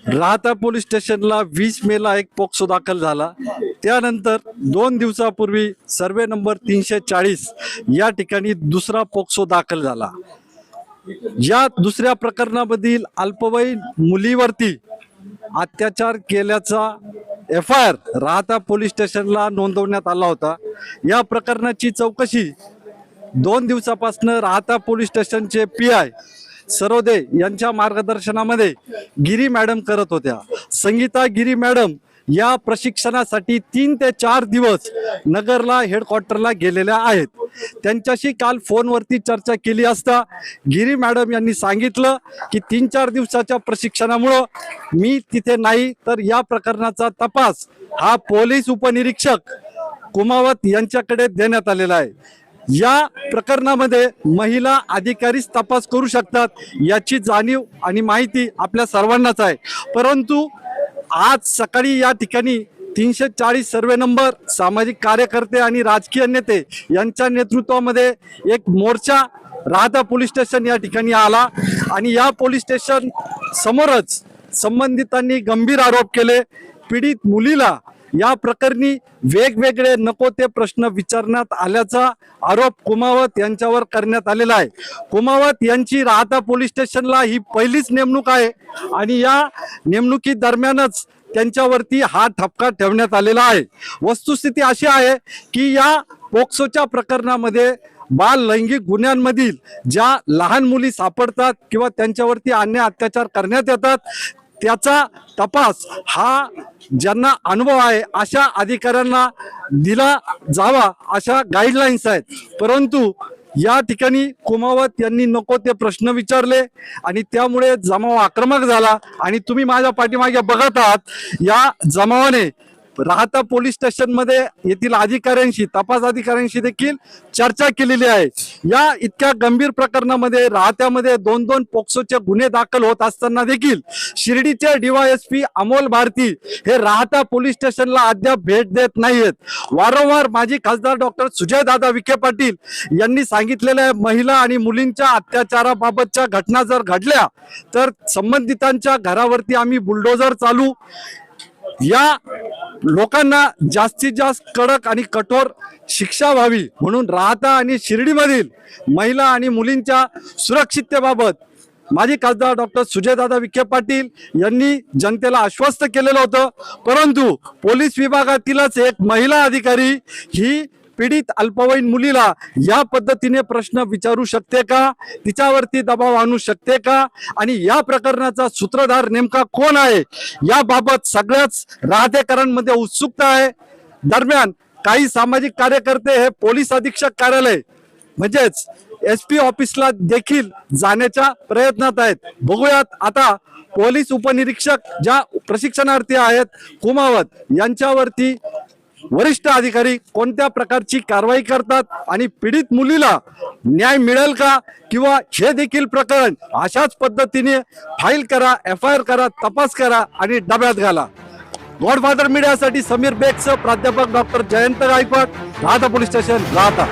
राहता पोलीस स्टेशनला 20 मेला एक पोक्सो दाखल झाला। त्यानंतर 2 दिवसापूर्वी सर्वे नंबर 340 या ठिकाणी दुसरा पोक्सो दाखल झाला। या दुसऱ्या प्रकरणामधील अल्पवयीन मुलीवरती अत्याचार केल्याचा FIR राहता पोलीस स्टेशनला नोंदवण्यात आला होता। या प्रकरणाची चौकशी 2 दिवसापासून राहता पोलीस स्टेशनचे PI सरोदे यांच्या मार्गदर्शनामध्ये गिरी मॅडम करत होत्या। संगीता गिरी मॅडम या प्रशिक्षणासाठी 3 ते 4 दिवस नगरला हेडक्वार्टरला गेलेल्या आहेत। त्यांच्याशी काल फोनवरती चर्चा केली असता गिरी मॅडम यांनी सांगितलं की 3-4 दिवसाच्या प्रशिक्षणामुळे मी तिथे नाही, तर या प्रकरणाचा तपास हा पोलीस उपनिरीक्षक कुमावत यांच्याकडे देण्यात आलेला आहे। या प्रकरणामध्ये महिला अधिकारीच तपास करू शकतात याची जाणीव आणि माहिती आपल्या सर्वांनाच आहे। परंतु आज सकाळी या ठिकाणी 340 सर्वे नंबर सामाजिक कार्यकर्ते आणि राजकीय नेते यांच्या नेतृत्वामध्ये एक मोर्चा राहता पोलीस स्टेशन या ठिकाणी आला आणि या पोलीस स्टेशन समोरच संबंधितांनी गंभीर आरोप केले। पीडित मुलीला या प्रकरणी वेगवेगळे नको ते प्रश्न विचारण्यात आल्याचा आरोप कुमावत यांच्यावर करण्यात आलेला आहे। कुमावत यांची राहता पोलीस स्टेशनला ही पहिलीच नेमणूक आहे आणि या नेमणुकी दरम्यानच त्यांच्यावरती हा ठपका ठेवण्यात आलेला आहे। वस्तुस्थिती अशी आहे की या पोक्सोच्या प्रकरणामध्ये बाल लैंगिक गुन्ह्यांमधील ज्या लहान मुली सापडतात किंवा त्यांच्यावरती अन्याय अत्याचार करण्यात येतात त्याचा तपास हा ज्यांना अनुभव आहे अशा अधिकाऱ्यांना दिला जावा अशा गाईडलाईन्स आहेत। परंतु या ठिकाणी कुमावत यांनी नको ते प्रश्न विचारले आणि त्यामुळे जमाव आक्रमक झाला आणि तुम्ही माझ्या पाठीमागे बघत आहात या जमावाने राहता पोलीस स्टेशन मध्ये येथील अधिकाऱ्यांशी तपास अधिकाऱ्यांशी देखील चर्चा केलेली आहे। या इतक्या गंभीर प्रकरणामध्ये राहत्यामध्ये 2-2 पोक्सोचे गुन्हे दाखल होत असताना देखील शिर्डीचे DYSP अमोल भारती हे राहता पोलीस स्टेशनला अद्याप भेट देत नाहीयेत। वारंवार माजी खासदार डॉक्टर सुजयदादा विखे पाटील यांनी सांगितलेलं आहे महिला आणि मुलींच्या अत्याचाराबाबतच्या घटना जर घडल्या तर संबंधितांच्या घरावरती आम्ही बुलडोजर चालू। या लोकांना जास्तीत जास्त कडक आणि कठोर शिक्षा व्हावी म्हणून राहता आणि शिर्डीमधील महिला आणि मुलींच्या सुरक्षिततेबाबत माजी खासदार डॉक्टर सुजयदादा विखे पाटील यांनी जनतेला आश्वस्त केलेलं होतं। परंतु पोलीस विभागातीलच एक महिला अधिकारी ही पीडित अल्पवयीन मुलीला या पद्धतीने प्रश्न विचारू शकते का, तिच्यावरती दबाव आणू शकते का आणि या प्रकरणाचा सूत्रधार नेमका कोण आहे याबाबत सगळ्याच राहतेकरांमध्ये उत्सुकता आहे। दरम्यान काही सामाजिक कार्यकर्ते हे पोलीस अधीक्षक कार्यालय म्हणजेच SP ऑफिसला देखील जाण्याच्या प्रयत्नात आहेत। बघूयात आता पोलीस उपनिरीक्षक ज्या प्रशिक्षणार्थी आहेत कुमावत यांच्यावरती वरिष्ठ अधिकारी कोणत्या प्रकारची कारवाई करतात आणि पीडित मुलीला न्याय मिळेल का किंवा हे देखील प्रकरण अशाच पद्धतीने फाईल करा, FIR करा, तपास करा आणि डब्यात घाला। गॉडफादर मीडियासाठी समीर बेगसह प्राध्यापक डॉक्टर जयंत गायकवाड, राहता पोलीस स्टेशन, राहता।